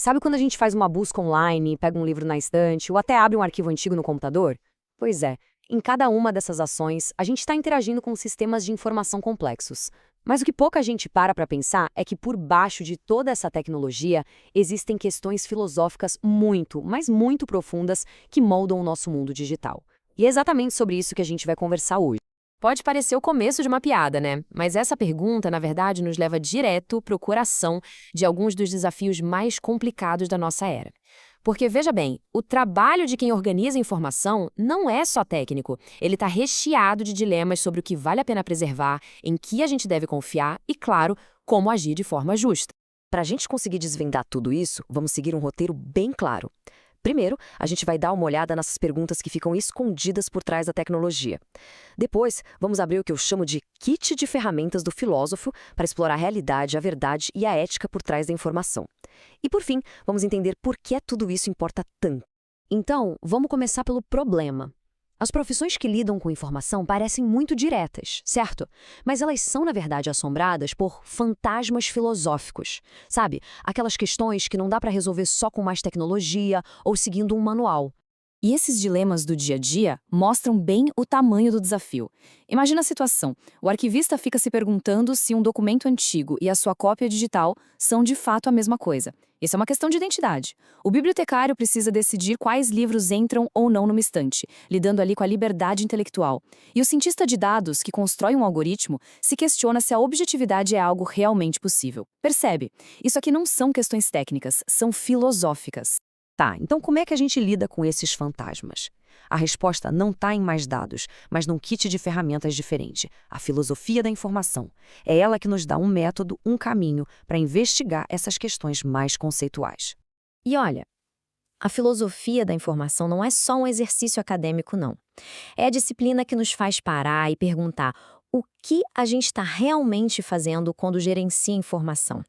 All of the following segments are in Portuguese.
Sabe quando a gente faz uma busca online, pega um livro na estante ou até abre um arquivo antigo no computador? Pois é, em cada uma dessas ações, a gente está interagindo com sistemas de informação complexos. Mas o que pouca gente para pensar é que por baixo de toda essa tecnologia existem questões filosóficas muito, mas muito profundas que moldam o nosso mundo digital. E é exatamente sobre isso que a gente vai conversar hoje. Pode parecer o começo de uma piada, né? Mas essa pergunta, na verdade, nos leva direto para o coração de alguns dos desafios mais complicados da nossa era. Porque, veja bem, o trabalho de quem organiza a informação não é só técnico. Ele está recheado de dilemas sobre o que vale a pena preservar, em que a gente deve confiar e, claro, como agir de forma justa. Para a gente conseguir desvendar tudo isso, vamos seguir um roteiro bem claro. Primeiro, a gente vai dar uma olhada nessas perguntas que ficam escondidas por trás da tecnologia. Depois, vamos abrir o que eu chamo de kit de ferramentas do filósofo para explorar a realidade, a verdade e a ética por trás da informação. E por fim, vamos entender por que tudo isso importa tanto. Então, vamos começar pelo problema. As profissões que lidam com informação parecem muito diretas, certo? Mas elas são, na verdade, assombradas por fantasmas filosóficos. Sabe? Aquelas questões que não dá para resolver só com mais tecnologia ou seguindo um manual. E esses dilemas do dia a dia mostram bem o tamanho do desafio. Imagina a situação: o arquivista fica se perguntando se um documento antigo e a sua cópia digital são de fato a mesma coisa. Isso é uma questão de identidade. O bibliotecário precisa decidir quais livros entram ou não numa estante, lidando ali com a liberdade intelectual. E o cientista de dados, que constrói um algoritmo, se questiona se a objetividade é algo realmente possível. Percebe? Isso aqui não são questões técnicas, são filosóficas. Tá, então como é que a gente lida com esses fantasmas? A resposta não está em mais dados, mas num kit de ferramentas diferente, a filosofia da informação. É ela que nos dá um método, um caminho para investigar essas questões mais conceituais. E olha, a filosofia da informação não é só um exercício acadêmico, não. É a disciplina que nos faz parar e perguntar o que a gente está realmente fazendo quando gerencia informação.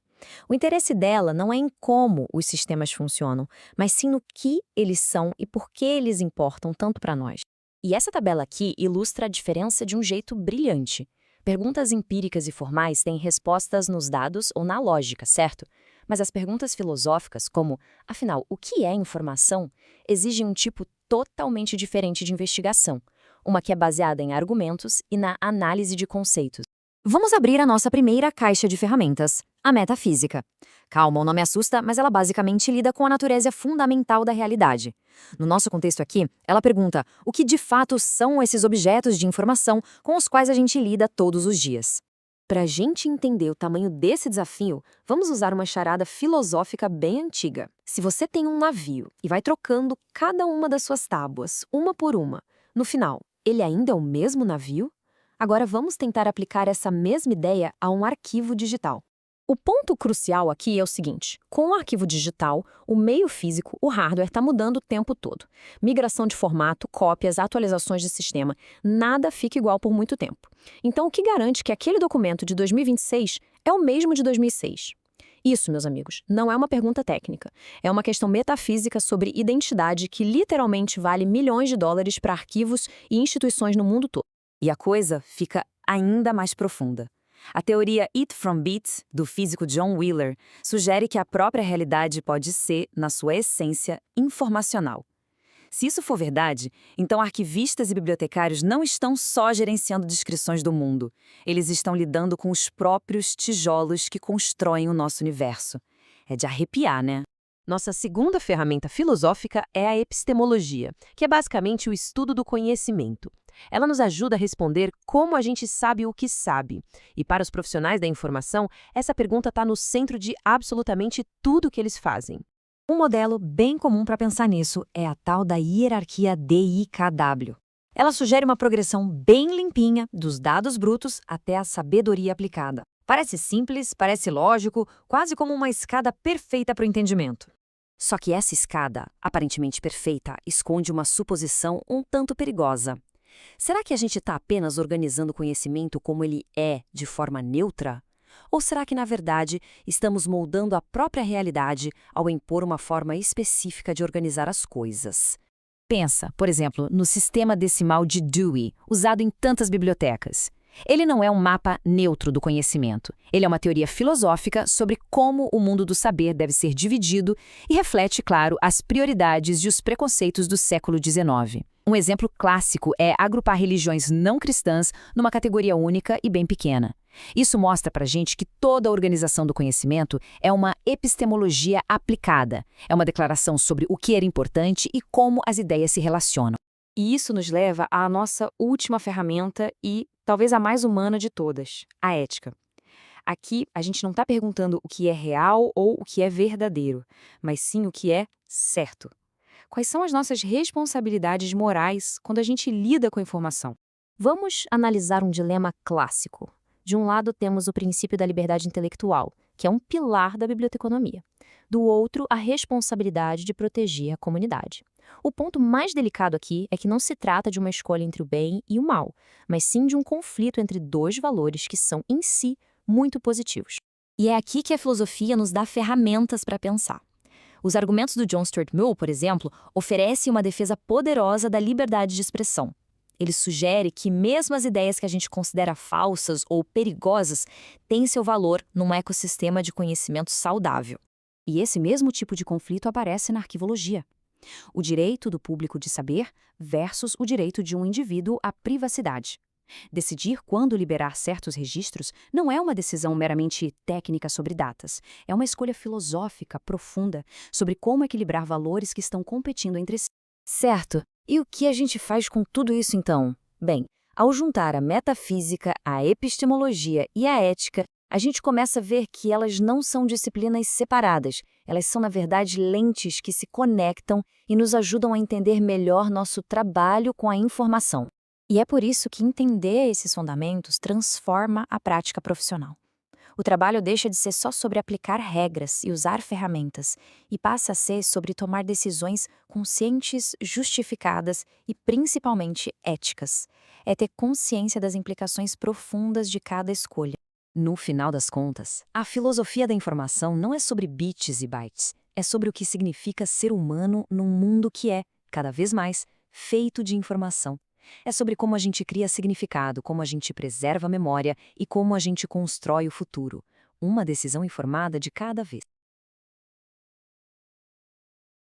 O interesse dela não é em como os sistemas funcionam, mas sim no que eles são e por que eles importam tanto para nós. E essa tabela aqui ilustra a diferença de um jeito brilhante. Perguntas empíricas e formais têm respostas nos dados ou na lógica, certo? Mas as perguntas filosóficas, como, afinal, o que é informação, exigem um tipo totalmente diferente de investigação. Uma que é baseada em argumentos e na análise de conceitos. Vamos abrir a nossa primeira caixa de ferramentas, a metafísica. Calma, o nome assusta, mas ela basicamente lida com a natureza fundamental da realidade. No nosso contexto aqui, ela pergunta o que de fato são esses objetos de informação com os quais a gente lida todos os dias. Para a gente entender o tamanho desse desafio, vamos usar uma charada filosófica bem antiga. Se você tem um navio e vai trocando cada uma das suas tábuas, uma por uma, no final, ele ainda é o mesmo navio? Agora vamos tentar aplicar essa mesma ideia a um arquivo digital. O ponto crucial aqui é o seguinte: com o arquivo digital, o meio físico, o hardware, está mudando o tempo todo. Migração de formato, cópias, atualizações de sistema, nada fica igual por muito tempo. Então, o que garante que aquele documento de 2026 é o mesmo de 2006? Isso, meus amigos, não é uma pergunta técnica. É uma questão metafísica sobre identidade que literalmente vale milhões de dólares para arquivos e instituições no mundo todo. E a coisa fica ainda mais profunda. A teoria It from Bit, do físico John Wheeler, sugere que a própria realidade pode ser, na sua essência, informacional. Se isso for verdade, então arquivistas e bibliotecários não estão só gerenciando descrições do mundo. Eles estão lidando com os próprios tijolos que constroem o nosso universo. É de arrepiar, né? Nossa segunda ferramenta filosófica é a epistemologia, que é basicamente o estudo do conhecimento. Ela nos ajuda a responder como a gente sabe o que sabe. E para os profissionais da informação, essa pergunta está no centro de absolutamente tudo que eles fazem. Um modelo bem comum para pensar nisso é a tal da hierarquia DIKW. Ela sugere uma progressão bem limpinha dos dados brutos até a sabedoria aplicada. Parece simples, parece lógico, quase como uma escada perfeita para o entendimento. Só que essa escada, aparentemente perfeita, esconde uma suposição um tanto perigosa. Será que a gente está apenas organizando o conhecimento como ele é, de forma neutra? Ou será que, na verdade, estamos moldando a própria realidade ao impor uma forma específica de organizar as coisas? Pensa, por exemplo, no sistema decimal de Dewey, usado em tantas bibliotecas. Ele não é um mapa neutro do conhecimento. Ele é uma teoria filosófica sobre como o mundo do saber deve ser dividido e reflete, claro, as prioridades e os preconceitos do século XIX. Um exemplo clássico é agrupar religiões não cristãs numa categoria única e bem pequena. Isso mostra pra gente que toda a organização do conhecimento é uma epistemologia aplicada. É uma declaração sobre o que era importante e como as ideias se relacionam. E isso nos leva à nossa última ferramenta e talvez a mais humana de todas, a ética. Aqui, a gente não está perguntando o que é real ou o que é verdadeiro, mas sim o que é certo. Quais são as nossas responsabilidades morais quando a gente lida com a informação? Vamos analisar um dilema clássico. De um lado, temos o princípio da liberdade intelectual, que é um pilar da biblioteconomia. Do outro, a responsabilidade de proteger a comunidade. O ponto mais delicado aqui é que não se trata de uma escolha entre o bem e o mal, mas sim de um conflito entre dois valores que são, em si, muito positivos. E é aqui que a filosofia nos dá ferramentas para pensar. Os argumentos do John Stuart Mill, por exemplo, oferecem uma defesa poderosa da liberdade de expressão. Ele sugere que mesmo as ideias que a gente considera falsas ou perigosas têm seu valor num ecossistema de conhecimento saudável. E esse mesmo tipo de conflito aparece na arquivologia. O direito do público de saber versus o direito de um indivíduo à privacidade. Decidir quando liberar certos registros não é uma decisão meramente técnica sobre datas. É uma escolha filosófica profunda sobre como equilibrar valores que estão competindo entre si. Certo. E o que a gente faz com tudo isso, então? Bem, ao juntar a metafísica, a epistemologia e a ética, a gente começa a ver que elas não são disciplinas separadas. Elas são, na verdade, lentes que se conectam e nos ajudam a entender melhor nosso trabalho com a informação. E é por isso que entender esses fundamentos transforma a prática profissional. O trabalho deixa de ser só sobre aplicar regras e usar ferramentas e passa a ser sobre tomar decisões conscientes, justificadas e principalmente éticas. É ter consciência das implicações profundas de cada escolha. No final das contas, a filosofia da informação não é sobre bits e bytes, é sobre o que significa ser humano num mundo que é, cada vez mais, feito de informação. É sobre como a gente cria significado, como a gente preserva a memória e como a gente constrói o futuro. Uma decisão informada de cada vez.